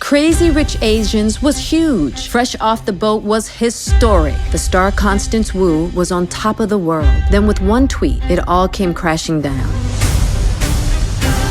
Crazy Rich Asians was huge. Fresh Off the Boat was historic. The star Constance Wu was on top of the world. Then with one tweet, it all came crashing down.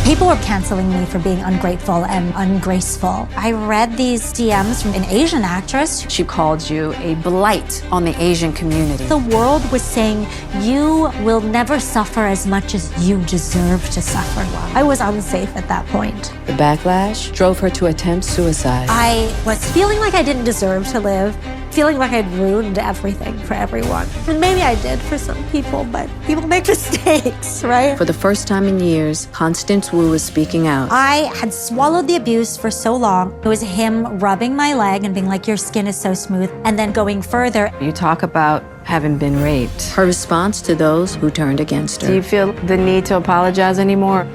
People were canceling me for being ungrateful and ungraceful. I read these DMs from an Asian actress. She called you a blight on the Asian community. The world was saying, you will never suffer as much as you deserve to suffer. Wow. I was unsafe at that point. The backlash drove her to attempt suicide. I was feeling like I didn't deserve to live, feeling like I'd ruined everything for everyone. And maybe I did for some people, but people make mistakes, right? For the first time in years, Constance Wu was speaking out. I had swallowed the abuse for so long. It was him rubbing my leg and being like, your skin is so smooth, and then going further. You talk about having been raped. Her response to those who turned against her. Do you feel the need to apologize anymore?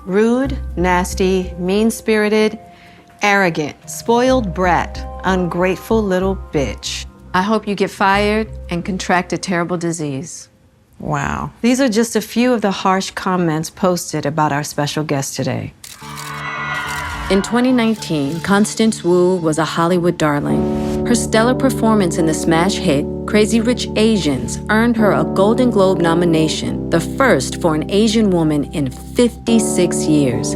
Rude, nasty, mean-spirited, arrogant, spoiled brat, ungrateful little bitch. I hope you get fired and contract a terrible disease. Wow. These are just a few of the harsh comments posted about our special guest today. In 2019, Constance Wu was a Hollywood darling. Her stellar performance in the smash hit Crazy Rich Asians earned her a Golden Globe nomination, the first for an Asian woman in 56 years.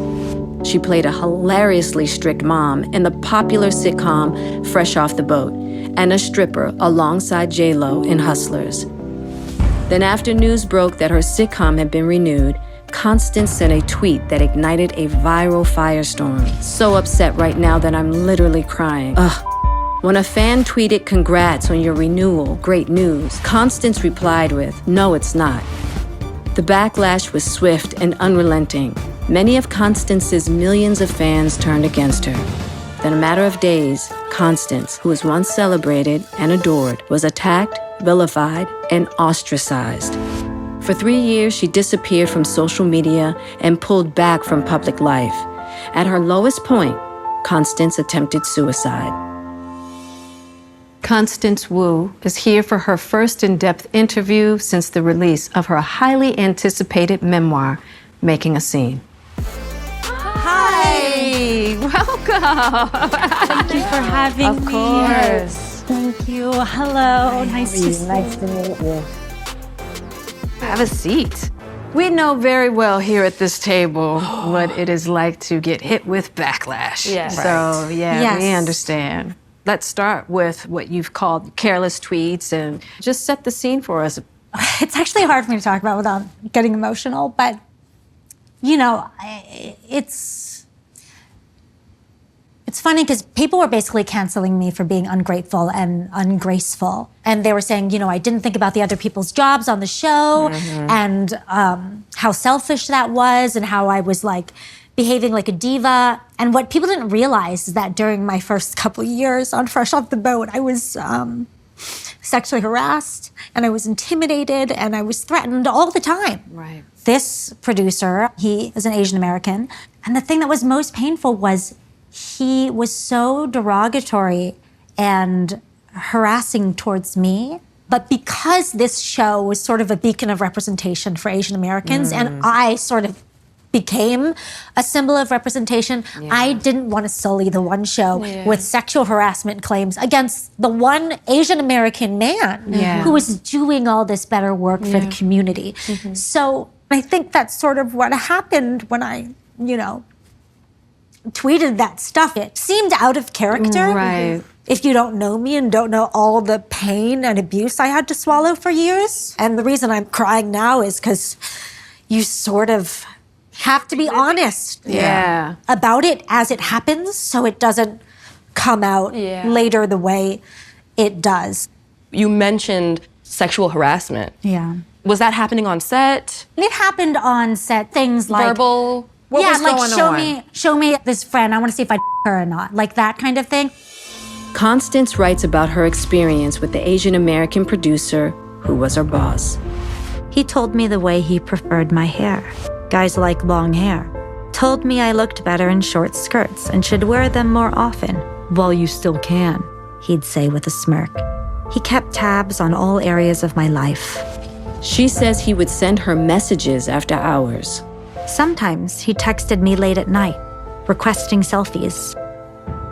She played a hilariously strict mom in the popular sitcom Fresh Off the Boat, and a stripper alongside J-Lo in Hustlers. Then after news broke that her sitcom had been renewed, Constance sent a tweet that ignited a viral firestorm. So upset right now that I'm literally crying. Ugh. When a fan tweeted, "Congrats on your renewal, great news," Constance replied with, "No, it's not." The backlash was swift and unrelenting. Many of Constance's millions of fans turned against her. In a matter of days, Constance, who was once celebrated and adored, was attacked, vilified, and ostracized. For 3 years, she disappeared from social media and pulled back from public life. At her lowest point, Constance attempted suicide. Constance Wu is here for her first in-depth interview since the release of her highly anticipated memoir, Making a Scene. Hi, welcome. Thank you for having me. Of course. Thank you. Hello. Nice to meet you. Have a seat. We know very well here at this table what it is like to get hit with backlash. Yes. So, Yes. we understand. Let's start with what you've called careless tweets and just set the scene for us. It's actually hard for me to talk about without getting emotional, but, you know, it's funny because people were basically canceling me for being ungrateful and ungraceful. And they were saying, you know, I didn't think about the other people's jobs on the show and how selfish that was and how I was like behaving like a diva. And what people didn't realize is that during my first couple years on Fresh Off the Boat, I was sexually harassed and I was intimidated and I was threatened all the time. Right. This producer, he is an Asian American. And the thing that was most painful was he was so derogatory and harassing towards me. But because this show was sort of a beacon of representation for Asian Americans, and I sort of became a symbol of representation, I didn't want to sully the one show with sexual harassment claims against the one Asian American man who was doing all this better work for the community. So I think that's sort of what happened when I, you know, tweeted that stuff. It seemed out of character. Right. If you don't know me and don't know all the pain and abuse I had to swallow for years. And the reason I'm crying now is because you sort of have to be honest about it as it happens so it doesn't come out later the way it does. You mentioned sexual harassment. Yeah. Was that happening on set? It happened on set, things like... Verbal? What was going on? show me this friend, I want to see if I her or not, like that kind of thing. Constance writes about her experience with the Asian American producer who was her boss. He told me the way he preferred my hair. Guys like long hair. Told me I looked better in short skirts and should wear them more often. While you still can, he'd say with a smirk. He kept tabs on all areas of my life. She says he would send her messages after hours. Sometimes he texted me late at night, requesting selfies.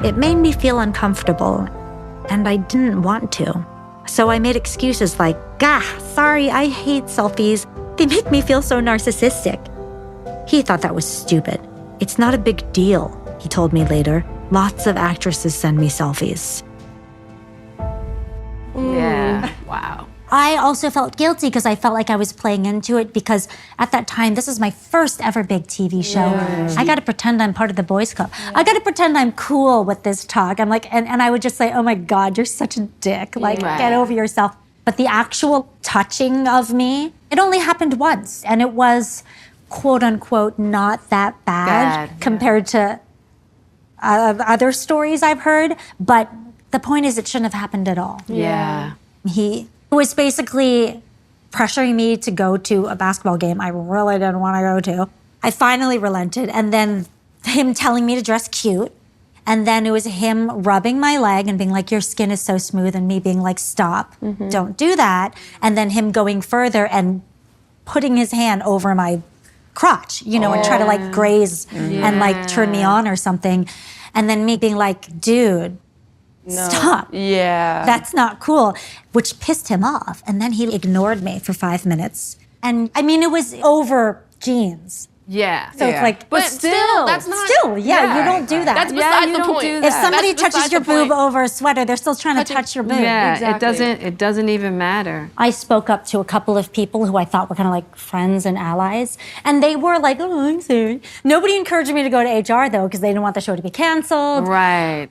It made me feel uncomfortable, and I didn't want to. So I made excuses like, sorry, I hate selfies. They make me feel so narcissistic. He thought that was stupid. It's not a big deal, he told me later. Lots of actresses send me selfies. Yeah. Wow. I also felt guilty because I felt like I was playing into it because at that time, this is my first ever big TV show. I got to pretend I'm part of the boys club. I got to pretend I'm cool with this talk. I'm like, and I would just say, oh my God, you're such a dick. Like, get over yourself. But the actual touching of me, it only happened once. And it was, quote unquote, not that bad compared to other stories I've heard. But the point is, it shouldn't have happened at all. Yeah. He was basically pressuring me to go to a basketball game I really didn't want to go to. I finally relented, and then him telling me to dress cute, and then it was him rubbing my leg and being like, your skin is so smooth, and me being like, stop, don't do that, and then him going further and putting his hand over my crotch, and try to like graze and like turn me on or something, and then me being like, dude, stop. Yeah. That's not cool, which pissed him off. And then he ignored me for 5 minutes. And I mean, it was over jeans. Yeah. So it's like, But still, that's not... Still, you don't do that. That's beside the point. If somebody touches your boob over a sweater, they're still trying to touch your boob. Yeah, Exactly. it doesn't even matter. I spoke up to a couple of people who I thought were kind of like friends and allies. And they were like, oh, I'm sorry. Nobody encouraged me to go to HR, though, because they didn't want the show to be canceled. Right.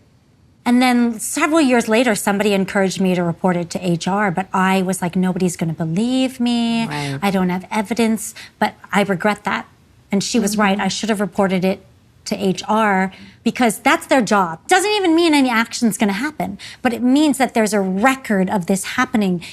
And then several years later, somebody encouraged me to report it to HR, but I was like, nobody's going to believe me. Right. I don't have evidence, but I regret that. And she was right. I should have reported it to HR because that's their job. Doesn't even mean any action's going to happen, but it means that there's a record of this happening.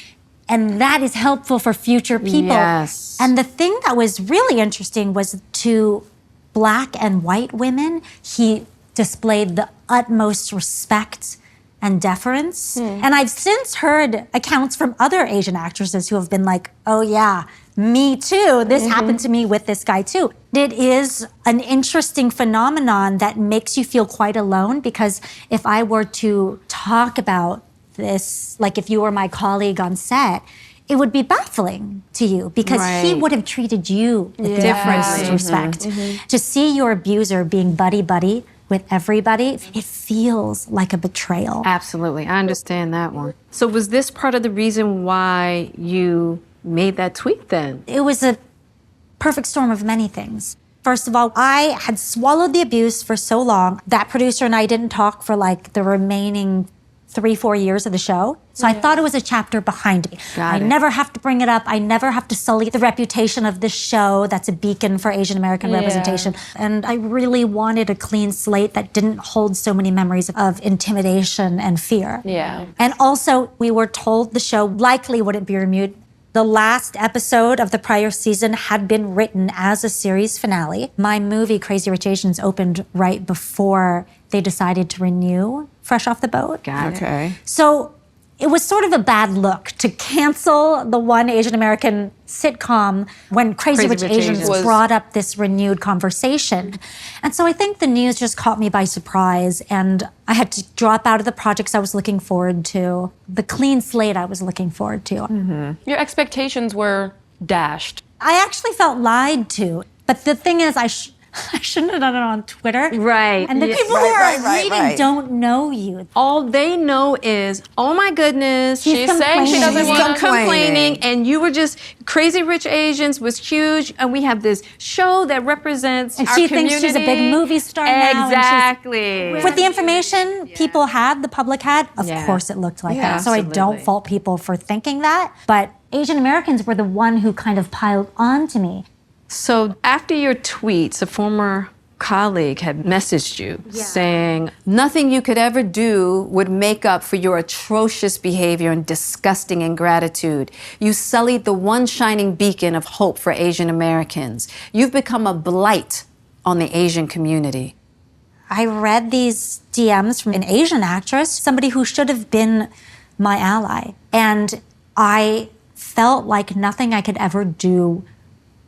And that is helpful for future people. Yes. And the thing that was really interesting was to Black and white women, he displayed the utmost respect and deference. And I've since heard accounts from other Asian actresses who have been like, oh yeah, me too. This happened to me with this guy too. It is an interesting phenomenon that makes you feel quite alone because if I were to talk about this, like if you were my colleague on set, it would be baffling to you because he would have treated you with the utmost respect. To see your abuser being buddy-buddy with everybody, it feels like a betrayal. Absolutely. I understand that one. So was this part of the reason why you made that tweet then? It was a perfect storm of many things. First of all, I had swallowed the abuse for so long. That producer and I didn't talk for like the remaining 3-4 years of the show. So I thought it was a chapter behind me. I never have to bring it up. I never have to sully the reputation of this show that's a beacon for Asian American representation. And I really wanted a clean slate that didn't hold so many memories of intimidation and fear. Yeah. And also, we were told the show likely wouldn't be renewed. The last episode of the prior season had been written as a series finale. My movie, Crazy Rich Asians, opened right before they decided to renew Fresh Off the Boat. Got it. Okay. So it was sort of a bad look to cancel the one Asian American sitcom when Crazy Rich Asians brought up this renewed conversation. And so I think the news just caught me by surprise and I had to drop out of the projects I was looking forward to, the clean slate I was looking forward to. Your expectations were dashed. I actually felt lied to. But the thing is, I shouldn't have done it on Twitter. Right. And the people who are reading don't know you. All they know is, oh my goodness, She's saying she doesn't she's want complaining, and you were just Crazy Rich Asians was huge, and we have this show that represents And our she community. thinks she's a big movie star now. and she's- Exactly. With the information people had, the public had, of Yeah. course it looked like Yeah, that. So I don't absolutely. fault people for thinking that. But Asian Americans were the one who kind of piled on to me. So after your tweets, a former colleague had messaged you saying, nothing you could ever do would make up for your atrocious behavior and disgusting ingratitude. You sullied the one shining beacon of hope for Asian Americans. You've become a blight on the Asian community. I read these DMs from an Asian actress, somebody who should have been my ally. And I felt like nothing I could ever do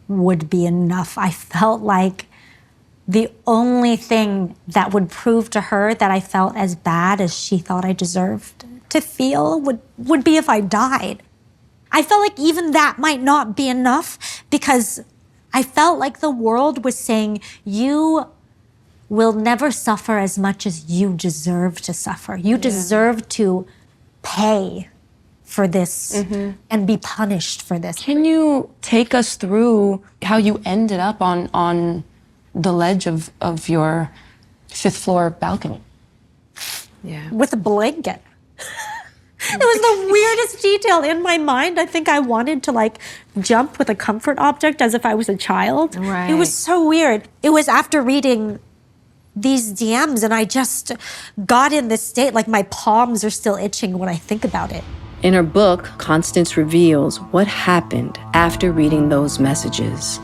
would be enough. I felt like the only thing that would prove to her that I felt as bad as she thought I deserved to feel would be if I died. I felt like even that might not be enough because I felt like the world was saying, you will never suffer as much as you deserve to suffer. You deserve to pay for this and be punished for this. Can you take us through how you ended up on the ledge of your 5th floor balcony? Yeah. With a blanket. It was the weirdest detail in my mind. I think I wanted to like jump with a comfort object as if I was a child. Right. It was so weird. It was after reading these DMs and I just got in this state, like my palms are still itching when I think about it. In her book, Constance reveals what happened after reading those messages.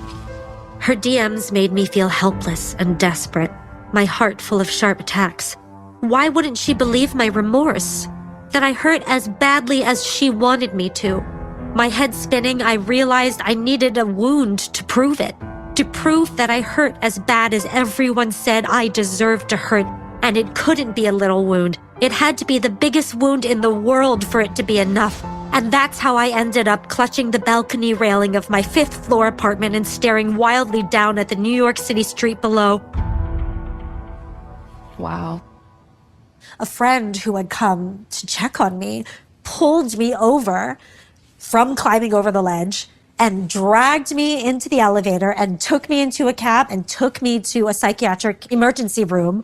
Her DMs made me feel helpless and desperate, my heart full of sharp attacks. Why wouldn't she believe my remorse? That I hurt as badly as she wanted me to. My head spinning, I realized I needed a wound to prove it. To prove that I hurt as bad as everyone said I deserved to hurt. And it couldn't be a little wound. It had to be the biggest wound in the world for it to be enough. And that's how I ended up clutching the balcony railing of my 5th floor apartment and staring wildly down at the New York City street below. Wow. A friend who had come to check on me pulled me over from climbing over the ledge and dragged me into the elevator and took me into a cab and took me to a psychiatric emergency room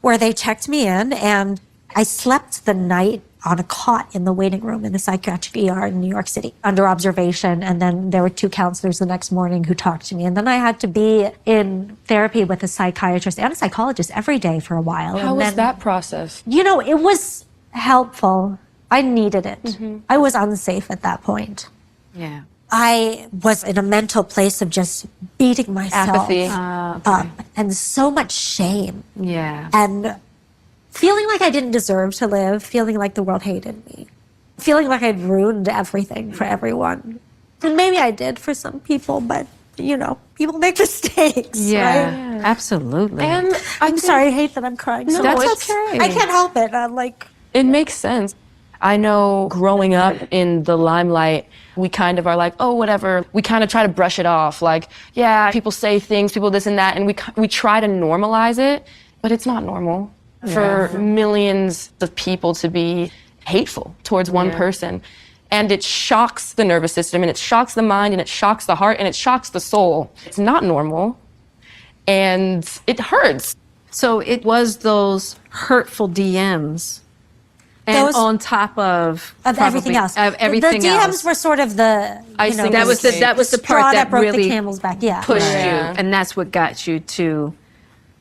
where they checked me in, and I slept the night on a cot in the waiting room in the psychiatric ER in New York City under observation. And then there were 2 counselors the next morning who talked to me. And then I had to be in therapy with a psychiatrist and a psychologist every day for a while. How was that process? You know, it was helpful. I needed it. I was unsafe at that point. Yeah. I was in a mental place of just beating myself Apathy. up and so much shame. Yeah. And feeling like I didn't deserve to live, feeling like the world hated me, feeling like I'd ruined everything for everyone. And maybe I did for some people, but, you know, people make mistakes, Yeah. right? Absolutely. And I'm sorry, I hate that I'm crying so That's much. okay. I can't help it. I'm like... it makes sense. I know growing up in the limelight, we kind of are like, oh, whatever. We kind of try to brush it off. Like, yeah, people say things, people this and that, and we try to normalize it, but it's not normal for millions of people to be hateful towards one person. And it shocks the nervous system, and it shocks the mind, and it shocks the heart, and it shocks the soul. It's not normal, and it hurts. So it was those hurtful DMs. And Those- on top of probably- everything else. Of everything the DMs else. were sort of the, you know, That was the straw part that broke really the camel's back. Yeah. pushed Yeah. you, and that's what got you to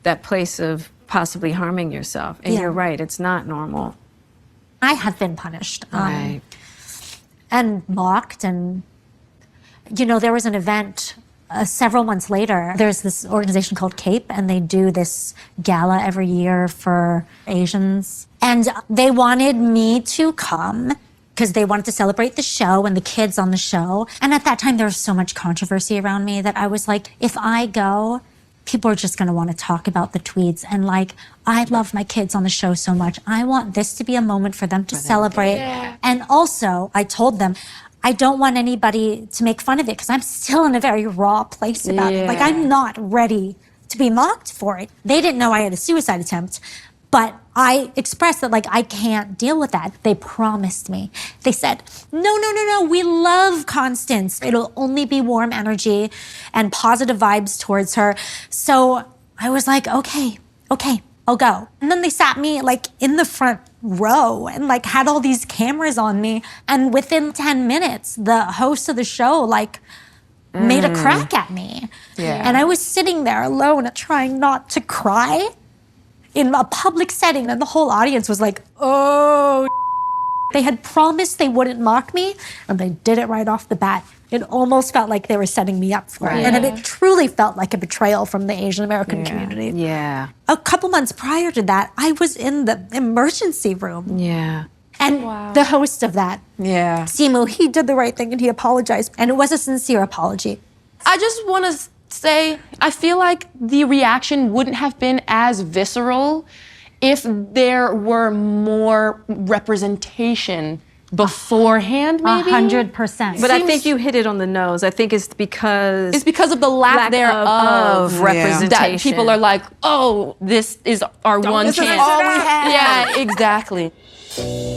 that place of possibly harming yourself. And Yeah. you're right, it's not normal. I have been punished. Right. And mocked. And, you know, there was an event several months later. There's this organization called CAPE, and they do this gala every year for Asians. And they wanted me to come because they wanted to celebrate the show and the kids on the show. And at that time, there was so much controversy around me that I was like, if I go, people are just going to want to talk about the tweets. And like, I love my kids on the show so much. I want this to be a moment for them to celebrate. And also, I told them, I don't want anybody to make fun of it because I'm still in a very raw place about it. Like, I'm not ready to be mocked for it. They didn't know I had a suicide attempt, but I expressed that, like, I can't deal with that. They promised me. They said, no, we love Constance. It'll only be warm energy and positive vibes towards her. So I was like, okay, I'll go. And then they sat me like in the front row and like had all these cameras on me. And within 10 minutes, the host of the show like made a crack at me. Yeah. And I was sitting there alone trying not to cry in a public setting. And the whole audience was like, oh, they had promised they wouldn't mock me, and they did it right off the bat. It almost felt like they were setting me up for it. And it truly felt like a betrayal from the Asian American community. Yeah. A couple months prior to that, I was in the emergency room. Yeah. And the host of that, Yeah. Simu, he did the right thing and he apologized. And it was a sincere apology. I just want to say, I feel like the reaction wouldn't have been as visceral if there were more representation beforehand, maybe. 100%. But I think you hit it on the nose. I think it's because of the lack thereof of representation. that people are like, oh, this is our one This is chance. all we have. Yeah, exactly.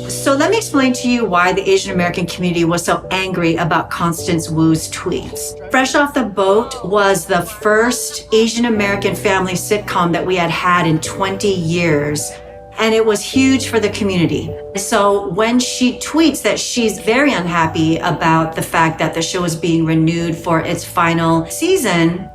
So let me explain to you why the Asian American community was so angry about Constance Wu's tweets. Fresh Off the Boat was the first Asian American family sitcom that we had had in 20 years. And it was huge for the community. So when she tweets that she's very unhappy about the fact that the show is being renewed for its final season,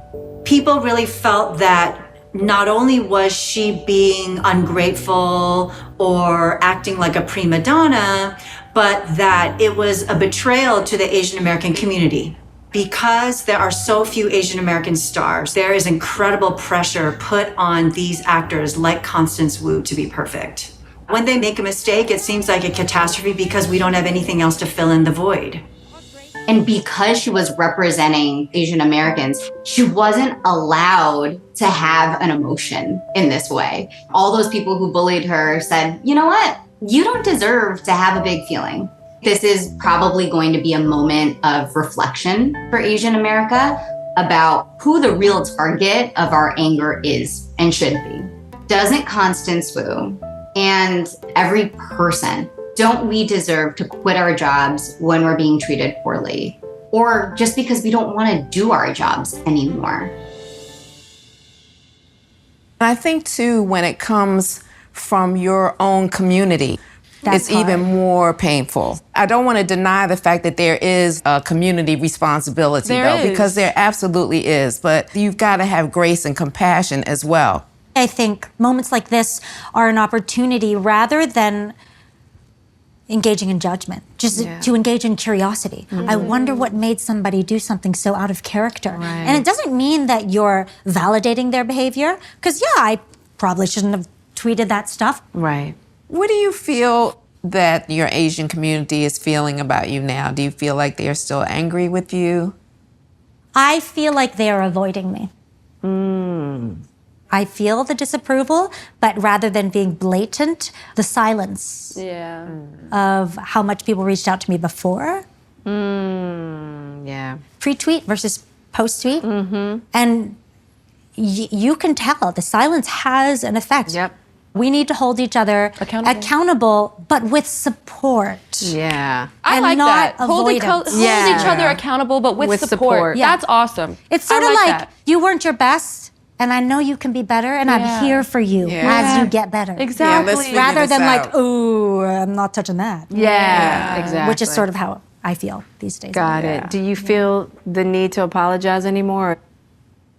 people really felt that not only was she being ungrateful or acting like a prima donna, but that it was a betrayal to the Asian American community. Because there are so few Asian American stars, there is incredible pressure put on these actors like Constance Wu to be perfect. When they make a mistake, it seems like a catastrophe because we don't have anything else to fill in the void. And because she was representing Asian Americans, she wasn't allowed to have an emotion in this way. All those people who bullied her said, you know what? You don't deserve to have a big feeling. This is probably going to be a moment of reflection for Asian America about who the real target of our anger is and should be. Doesn't Constance Wu and every person, don't we deserve to quit our jobs when we're being treated poorly? Or just because we don't want to do our jobs anymore? I think, too, when it comes from your own community, it's even more painful. I don't want to deny the fact that there is a community responsibility, because there absolutely is. But you've got to have grace and compassion as well. I think moments like this are an opportunity rather than engaging in judgment, just to engage in curiosity. I wonder what made somebody do something so out of character. And it doesn't mean that you're validating their behavior, because I probably shouldn't have tweeted that stuff. Right. What do you feel that your Asian community is feeling about you now? Do you feel like they're still angry with you? I feel like they are avoiding me. I feel the disapproval, but rather than being blatant, the silence of how much people reached out to me before. Yeah. Pre-tweet versus post-tweet. And you can tell the silence has an effect. Yep. We need to hold each other accountable, but with support. Yeah. I And like not that. Hold each avoidance. other accountable, but with support. Yeah. That's awesome. It's sort I of like that. you weren't your best, and I know you can be better, and I'm here for you as you get better. Exactly. let's figure Rather this than out. like, ooh, I'm not touching that. Yeah, exactly. Which is sort of how I feel these days. Got it. Do you feel the need to apologize anymore?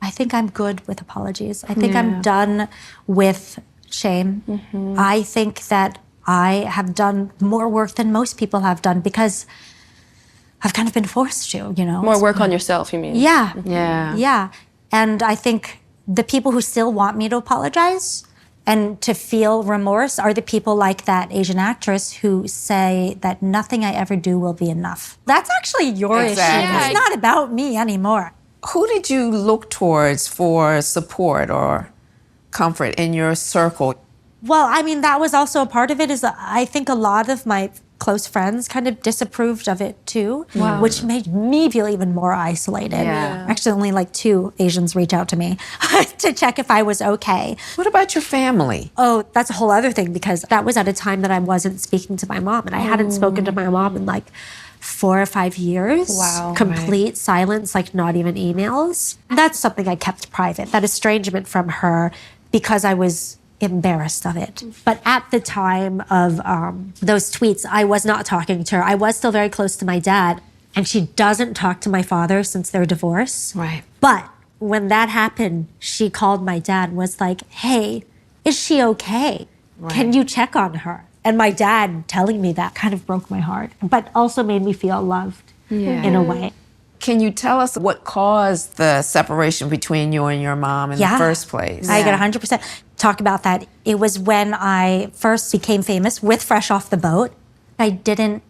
I think I'm good with apologies. I think I'm done with shame. I think that I have done more work than most people have done because I've kind of been forced to, More work on yourself, you mean? Yeah. Yeah. Yeah. And I think the people who still want me to apologize and to feel remorse are the people like that Asian actress who say that nothing I ever do will be enough. That's actually your Exactly. issue. Yeah. It's not about me anymore. Who did you look towards for support or comfort in your circle? Well, I mean, that was also a part of it is I think a lot of my close friends kind of disapproved of it too, which made me feel even more isolated. Yeah. Actually, only like 2 Asians reach out to me to check if I was okay. What about your family? Oh, that's a whole other thing because that was at a time that I wasn't speaking to my mom and I hadn't spoken to my mom in like 4 or 5 years. Wow. Complete silence, like not even emails. That's something I kept private, that estrangement from her because I was embarrassed of it. But at the time of those tweets, I was not talking to her. I was still very close to my dad, and she doesn't talk to my father since their divorce. Right. But when that happened, she called my dad and was like, hey, is she okay? Can you check on her? And my dad telling me that kind of broke my heart, but also made me feel loved in a way. Can you tell us what caused the separation between you and your mom in the first place? I could 100% talk about that. It was when I first became famous with Fresh Off the Boat. I didn't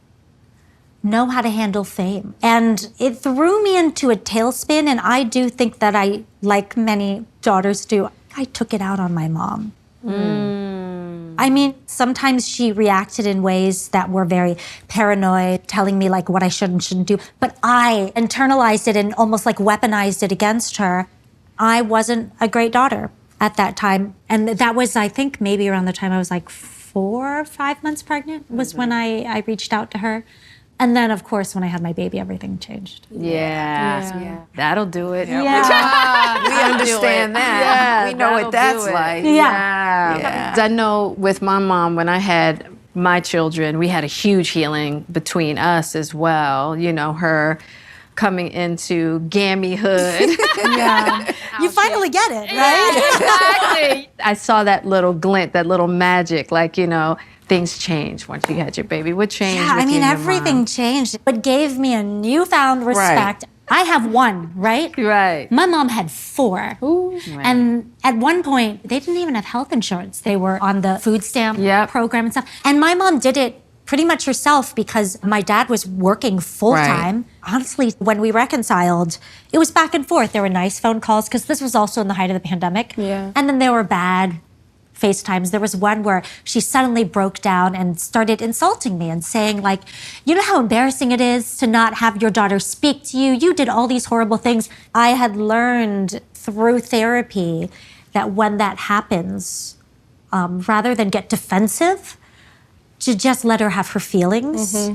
know how to handle fame. And it threw me into a tailspin. And I do think that I, like many daughters do, I took it out on my mom. I mean, sometimes she reacted in ways that were very paranoid, telling me like what I should and shouldn't do. But I internalized it and almost like weaponized it against her. I wasn't a great daughter at that time. And that was, I think, maybe around the time I was like 4 or 5 months pregnant was when I reached out to her. And then, of course, when I had my baby, everything changed. Yeah. That'll do it. Yeah. We understand that. We know what that's like. Yeah. I know with my mom, when I had my children, we had a huge healing between us as well. You know, her coming into gammyhood. Yeah. You finally get it, right? Exactly. I saw that little glint, that little magic, like, you know, things change once you had your baby. What changed? Yeah, with I mean, you and your everything mom? changed. It gave me a newfound respect. I have one, right? Right. My mom had 4. And at one point, they didn't even have health insurance. They were on the food stamp program and stuff. And my mom did it pretty much herself because my dad was working full time. Honestly, when we reconciled, it was back and forth. There were nice phone calls because this was also in the height of the pandemic. Yeah. And then there were bad FaceTimes. There was one where she suddenly broke down and started insulting me and saying like, you know how embarrassing it is to not have your daughter speak to you? You did all these horrible things. I had learned through therapy that when that happens, rather than get defensive, to just let her have her feelings.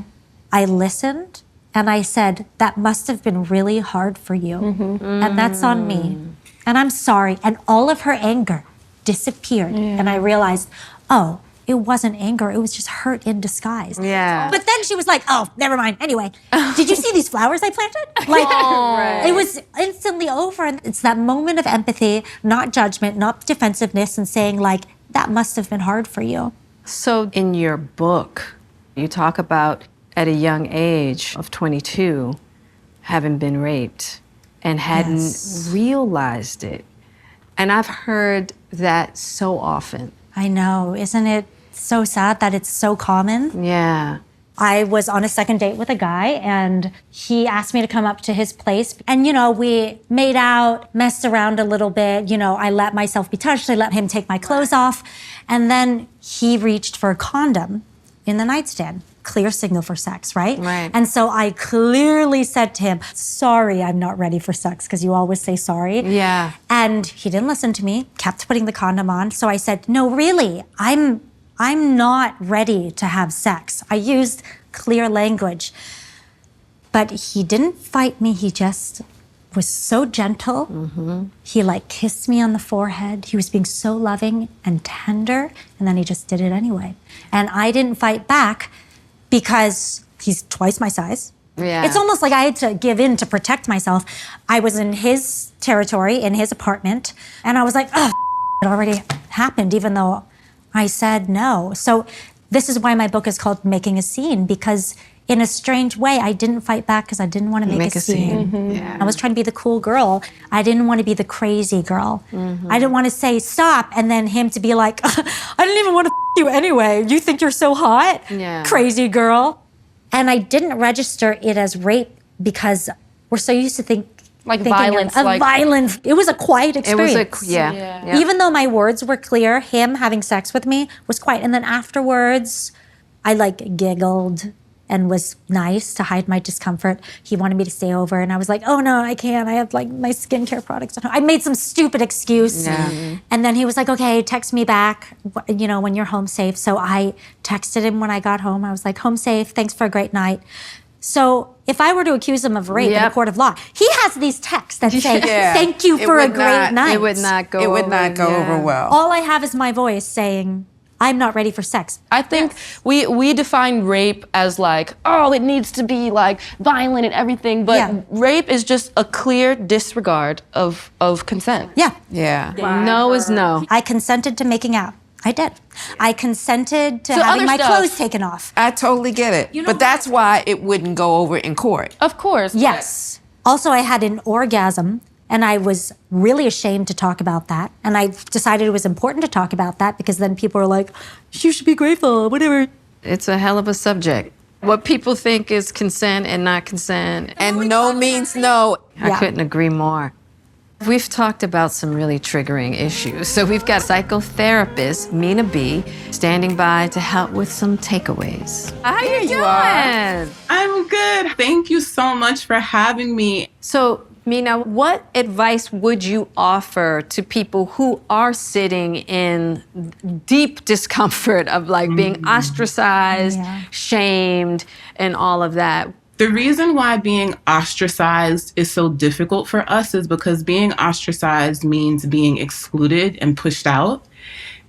I listened and I said, that must have been really hard for you. And that's on me. And I'm sorry. And all of her anger disappeared. And I realized, oh, it wasn't anger. It was just hurt in disguise. Yeah. But then she was like, oh, never mind. Anyway, did you see these flowers I planted? Like, it was instantly over. And it's that moment of empathy, not judgment, not defensiveness, and saying like, that must have been hard for you. So in your book, you talk about at a young age of 22, having been raped and hadn't realized it. And I've heard that so often. I know. Isn't it so sad that it's so common? Yeah. I was on a second date with a guy and he asked me to come up to his place. And, you know, we made out, messed around a little bit. You know, I let myself be touched. I let him take my clothes off. And then he reached for a condom in the nightstand. Clear signal for sex, right? Right. And so I clearly said to him, sorry, I'm not ready for sex, because you always say sorry. Yeah. And he didn't listen to me, kept putting the condom on. So I said, no, really, I'm not ready to have sex. I used clear language. But he didn't fight me. He just was so gentle. He like kissed me on the forehead. He was being so loving and tender. And then he just did it anyway. And I didn't fight back because he's twice my size. Yeah. It's almost like I had to give in to protect myself. I was in his territory, in his apartment. And I was like, oh, it already happened, even though I said no. So this is why my book is called Making a Scene, because in a strange way, I didn't fight back because I didn't want to make a scene. Yeah. I was trying to be the cool girl. I didn't want to be the crazy girl. I didn't want to say stop and then him to be like, I didn't even want to you anyway. You think you're so hot? Yeah. Crazy girl. And I didn't register it as rape because we're so used to thinking violence, of violence. It was a quiet experience. It was yeah. Even though my words were clear, him having sex with me was quiet. And then afterwards, I like giggled and was nice to hide my discomfort. He wanted me to stay over. And I was like, oh no, I can't. I have like my skincare products at home. I made some stupid excuse. Yeah. And then he was like, okay, text me back, you know, when you're home safe. So I texted him when I got home. I was like, home safe, thanks for a great night. So if I were to accuse him of rape in a court of law, he has these texts that say, thank you for a great night. It would not go over well. All I have is my voice saying, I'm not ready for sex. I think we define rape as like, oh, it needs to be like violent and everything, but rape is just a clear disregard of consent. Yeah. Yeah. No is no. I consented to making out. I did. I consented to So having other my stuff. clothes taken off. I totally get it. But that's why it wouldn't go over in court. Of course. Yes. Also, I had an orgasm, and I was really ashamed to talk about that. And I decided it was important to talk about that because then people were like, you should be grateful, whatever. It's a hell of a subject. What people think is consent and not consent. And no means no. I couldn't agree more. We've talked about some really triggering issues. So we've got psychotherapist Mina B standing by to help with some takeaways. How you doing? I'm good. Thank you so much for having me. So, Mina, what advice would you offer to people who are sitting in deep discomfort of like being ostracized, shamed, and all of that? The reason why being ostracized is so difficult for us is because being ostracized means being excluded and pushed out.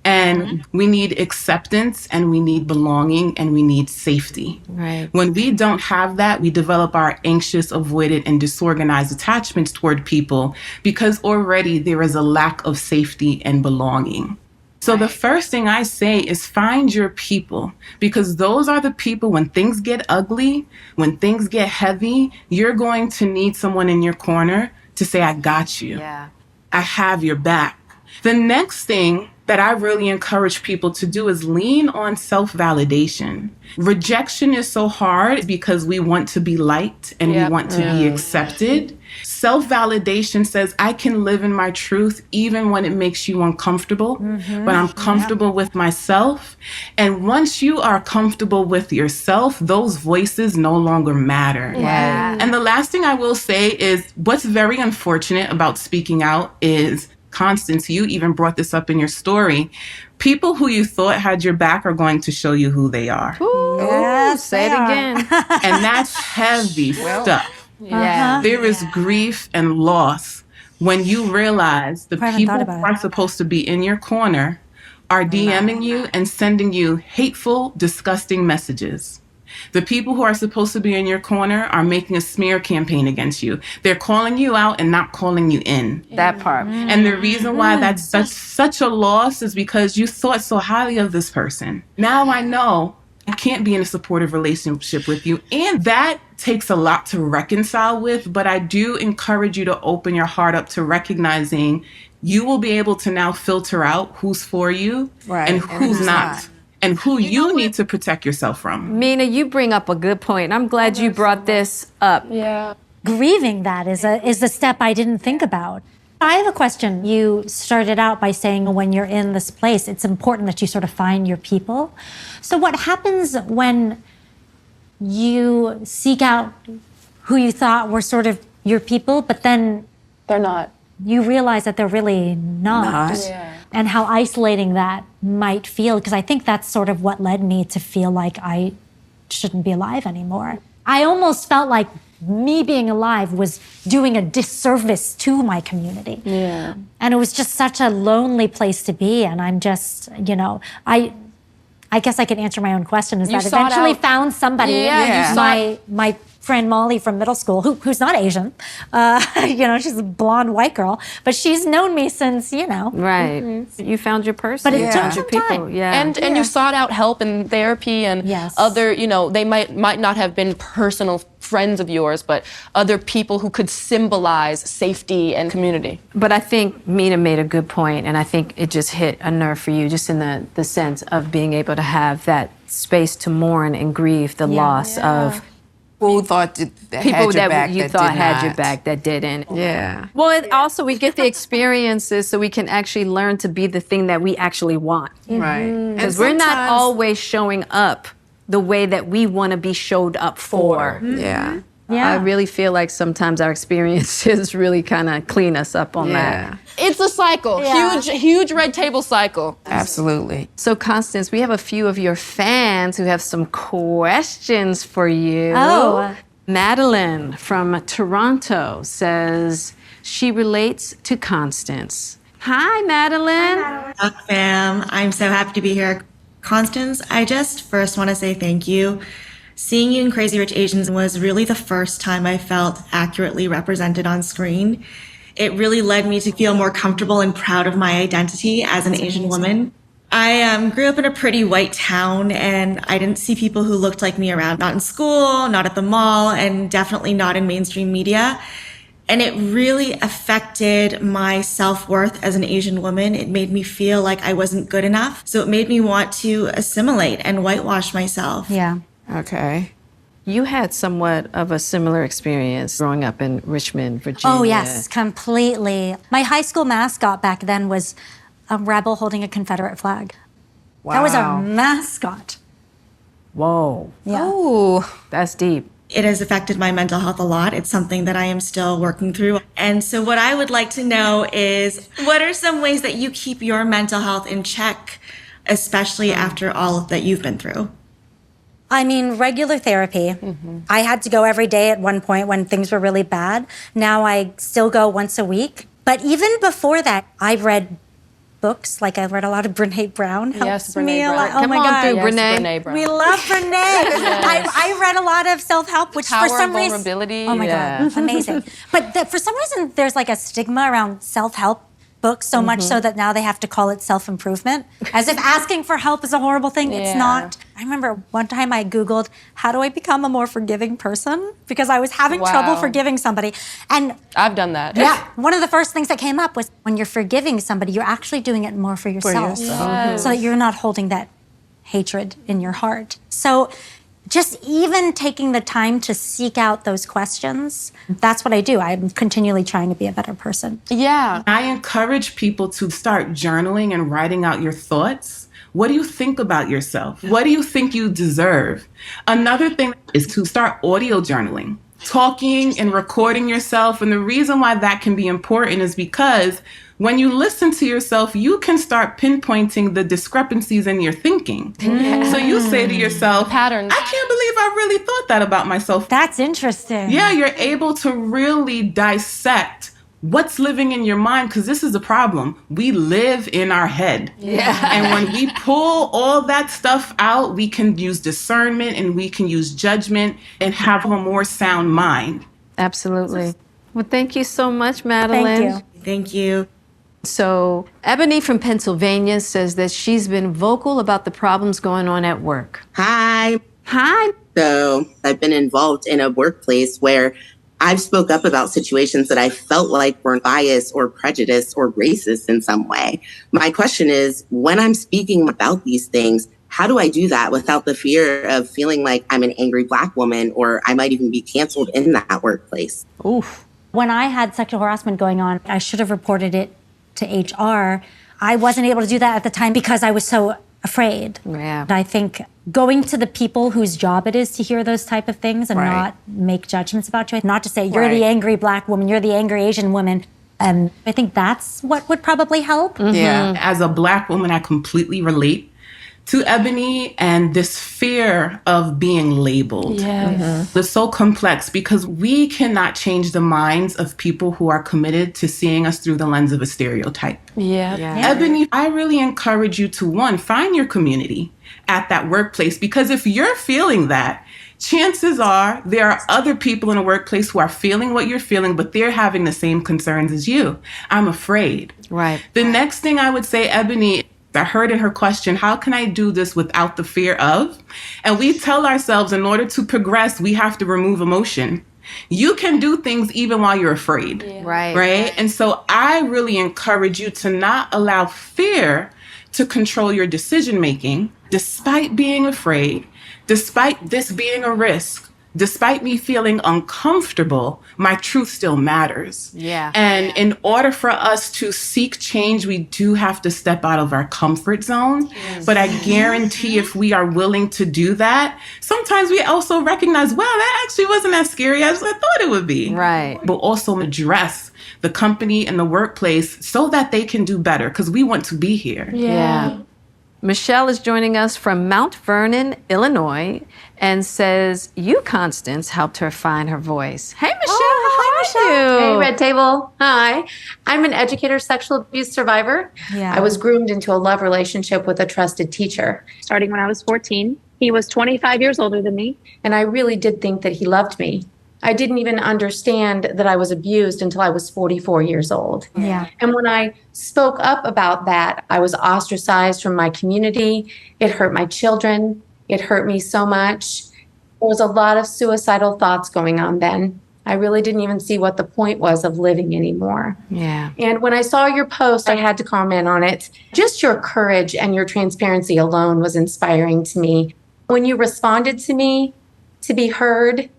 And we need acceptance, and we need belonging, and we need safety. Right. When we don't have that, we develop our anxious, avoidant, and disorganized attachments toward people because already there is a lack of safety and belonging. So the first thing I say is find your people, because those are the people when things get ugly, when things get heavy, you're going to need someone in your corner to say, I got you. Yeah. I have your back. The next thing that I really encourage people to do is lean on self-validation. Rejection is so hard because we want to be liked and we want to be accepted. Self-validation says, I can live in my truth even when it makes you uncomfortable, but I'm comfortable with myself. And once you are comfortable with yourself, those voices no longer matter. Yeah. And the last thing I will say is what's very unfortunate about speaking out is, Constance, you even brought this up in your story. People who you thought had your back are going to show you who they are. Ooh, say it again. And that's heavy stuff. Yeah. There is grief and loss when you realize the people who are supposed to be in your corner are DMing you and sending you hateful, disgusting messages. The people who are supposed to be in your corner are making a smear campaign against you. They're calling you out and not calling you in. That part. And the reason why that's such a loss is because you thought so highly of this person. Now I know I can't be in a supportive relationship with you. And that takes a lot to reconcile with, but I do encourage you to open your heart up to recognizing you will be able to now filter out who's for you and who's not. And who you need to protect yourself from. Mina, you bring up a good point. I'm glad you brought this up. Yeah. Grieving that is a step I didn't think about. I have a question. You started out by saying when you're in this place, it's important that you sort of find your people. So what happens when you seek out who you thought were sort of your people, but then They're not. you realize that they're really not? Yeah. And how isolating that might feel, because I think that's sort of what led me to feel like I shouldn't be alive anymore. I almost felt like me being alive was doing a disservice to my community. Yeah. And it was just such a lonely place to be. And I'm just, I guess I could answer my own question is You that sought eventually out- found somebody, Yeah, you my friend Molly from middle school, who's not Asian. She's a blonde white girl, but she's known me since, Right. You found your person. But it You took found some your people. time. Yeah. And you sought out help and therapy and other, they might not have been personal friends of yours, but other people who could symbolize safety and community. But I think Mina made a good point, and I think it just hit a nerve for you, just in the sense of being able to have that space to mourn and grieve the loss of Who thought that people had your that back you that thought did had your not. back that didn't. Yeah. Well, also we get the experiences so we can actually learn to be the thing that we actually want. Right. Because we're not always showing up the way that we want to be showed up for. Yeah. I really feel like sometimes our experiences really kind of clean us up on that. It's a cycle, huge red table cycle. Absolutely. So, Constance, we have a few of your fans who have some questions for you. Oh. Madeline from Toronto says she relates to Constance. Hi, Madeline. Duck fam, I'm so happy to be here. Constance, I just first want to say thank you. Seeing you in Crazy Rich Asians was really the first time I felt accurately represented on screen. It really led me to feel more comfortable and proud of my identity as an Asian woman. I grew up in a pretty white town, and I didn't see people who looked like me around, not in school, not at the mall, and definitely not in mainstream media. And it really affected my self-worth as an Asian woman. It made me feel like I wasn't good enough. So it made me want to assimilate and whitewash myself. Yeah. Okay. You had somewhat of a similar experience growing up in Richmond, Virginia. Oh, yes, completely. My high school mascot back then was a rebel holding a Confederate flag. Wow. That was our mascot. Whoa. Yeah. Oh, that's deep. It has affected my mental health a lot. It's something that I am still working through. And so what I would like to know is, what are some ways that you keep your mental health in check, especially after all that you've been through? I mean, regular therapy. I had to go every day at one point when things were really bad. Now I still go once a week. But even before that, I've read books. Like I've read a lot of Brene Brown. Yes, Helps me Brene a lot. Brown. Oh my God. through, Yes, Brene. Brene Brown. We love Brene. I read a lot of self-help, which Power for some of reason... vulnerability. Oh my God, amazing. But for some reason, there's like a stigma around self-help books, so much so that now they have to call it self-improvement, as if asking for help is a horrible thing. It's Yeah. not. I remember one time I Googled, how do I become a more forgiving person? Because I was having trouble Wow. forgiving somebody. And I've done that. yeah, one of the first things that came up was when you're forgiving somebody, you're actually doing it more for yourself. yourself. So that you're not holding that hatred in your heart. So just even taking the time to seek out those questions, that's what I do. I'm continually trying to be a better person. Yeah. I encourage people to start journaling and writing out your thoughts. What do you think about yourself? What do you think you deserve? Another thing is to start audio journaling, talking and recording yourself. And the reason why that can be important is because when you listen to yourself, you can start pinpointing the discrepancies in your thinking. So you say to yourself, Patterns. I can't believe I really thought that about myself. That's interesting. Yeah, you're able to really dissect what's living in your mind, because this is the problem. We live in our head. Yeah. And when we pull all that stuff out, we can use discernment and we can use judgment and have a more sound mind. Absolutely. Well, thank you so much, Madeline. Thank you. Thank you. So, Ebony from Pennsylvania says that she's been vocal about the problems going on at work. Hi. Hi. So I've been involved in a workplace where I've spoke up about situations that I felt like were biased or prejudiced or racist in some way. My question is, when I'm speaking about these things, how do I do that without the fear of feeling like I'm an angry Black woman or I might even be canceled in that workplace? Oof. When I had sexual harassment going on, I should have reported it to HR. I wasn't able to do that at the time because I was so afraid. Yeah. I think going to the people whose job it is to hear those type of things and Right. not make judgments about you, not to say you're the Right. angry Black woman, you're the angry Asian woman. I think that's what would probably help. Yeah. As a Black woman, I completely relate to Ebony and this fear of being labeled. Yes. It's so complex because we cannot change the minds of people who are committed to seeing us through the lens of a stereotype. Yeah. Ebony, I really encourage you to, one, find your community at that workplace, because if you're feeling that, chances are there are other people in a workplace who are feeling what you're feeling, but they're having the same concerns as you. I'm afraid. Right. The next thing I would say, Ebony, I heard in her question, how can I do this without the fear of? And we tell ourselves in order to progress, we have to remove emotion. You can do things even while you're afraid. Right. Right? And so I really encourage you to not allow fear to control your decision making, despite being afraid, despite this being a risk. Despite me feeling uncomfortable, my truth still matters. Yeah. And in order for us to seek change, we do have to step out of our comfort zone. But I guarantee if we are willing to do that, sometimes we also recognize, wow, that actually wasn't as scary as I thought it would be. Right. But also address the company and the workplace so that they can do better, because we want to be here. Yeah. Michelle is joining us from Mount Vernon, Illinois, and says you, Constance, helped her find her voice. Hey, Michelle, how are you? Hey, Red Table. Hi. I'm an educator sexual abuse survivor. Yeah. I was groomed into a love relationship with a trusted teacher. Starting when I was 14. He was 25 years older than me. And I really did think that he loved me. I didn't even understand that I was abused until I was 44 years old. Yeah. And when I spoke up about that, I was ostracized from my community. It hurt my children. It hurt me so much. There was a lot of suicidal thoughts going on then. I really didn't even see what the point was of living anymore. Yeah. And when I saw your post, I had to comment on it. Just your courage and your transparency alone was inspiring to me. When you responded to me to be heard,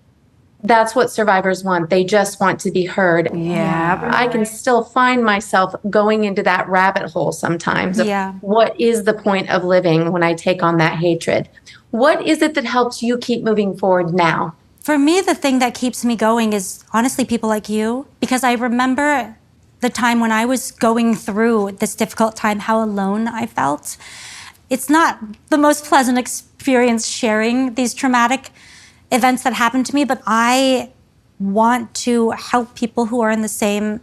that's what survivors want. They just want to be heard. Yeah. I can still find myself going into that rabbit hole sometimes. Yeah. What is the point of living when I take on that hatred? What is it that helps you keep moving forward now? For me, the thing that keeps me going is honestly people like you, because I remember the time when I was going through this difficult time, how alone I felt. It's not the most pleasant experience sharing these traumatic events that happened to me, but I want to help people who are in the same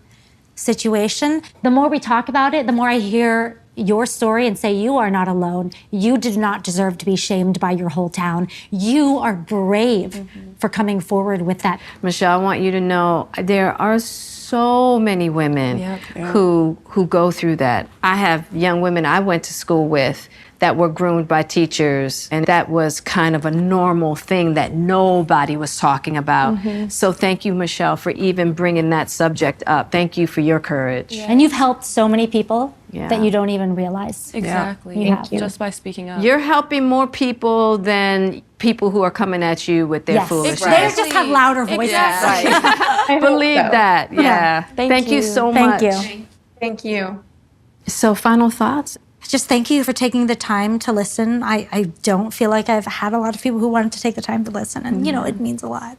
situation. The more we talk about it, the more I hear your story and say, you are not alone. You did not deserve to be shamed by your whole town. You are brave for coming forward with that. Michelle, I want you to know there are so many women who go through that. I have young women I went to school with that were groomed by teachers, and that was kind of a normal thing that nobody was talking about. So thank you, Michelle, for even bringing that subject up. Thank you for your courage. And you've helped so many people that you don't even realize. Exactly. Thank you. Just by speaking up. You're helping more people than people who are coming at you with their foolishness. They just have louder voices. Right. Believe that. Yeah. Thank you so much. Thank you. Thank you. So final thoughts? Just thank you for taking the time to listen. I don't feel like I've had a lot of people who wanted to take the time to listen, and it means a lot.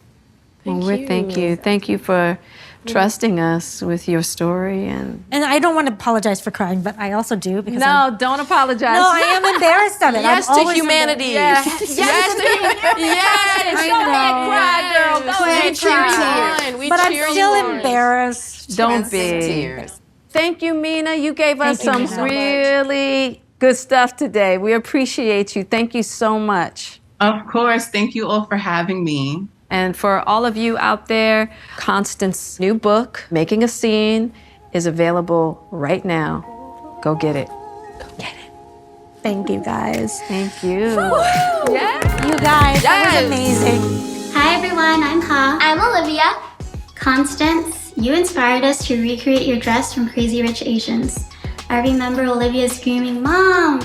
Thank you. Thank you for trusting us with your story. And I don't want to apologize for crying, but I also do because don't apologize. No, I am embarrassed of it. Yes I'm to always humanity. Yes. Yes to humanity. Yes. I Go ahead, know. cry, girl. Go ahead, We cheer you on. We but I'm cheer still you on. embarrassed. Don't be. Thank you, Mina. You gave us Thank you some so much. really good stuff today. We appreciate you. Thank you so much. Of course. Thank you all for having me. And for all of you out there, Constance's new book, Making a Scene, is available right now. Go get it. Thank you, guys. Thank you. You guys, that was amazing. Hi everyone, I'm Ha. I'm Olivia. Constance, you inspired us to recreate your dress from Crazy Rich Asians. I remember Olivia screaming, "Mom,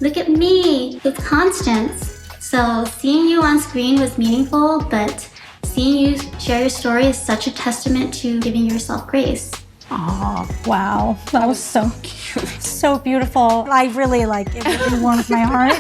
look at me, it's Constance." So seeing you on screen was meaningful, but seeing you share your story is such a testament to giving yourself grace. Oh, wow. That was so cute. So beautiful. I really it really warmed my heart.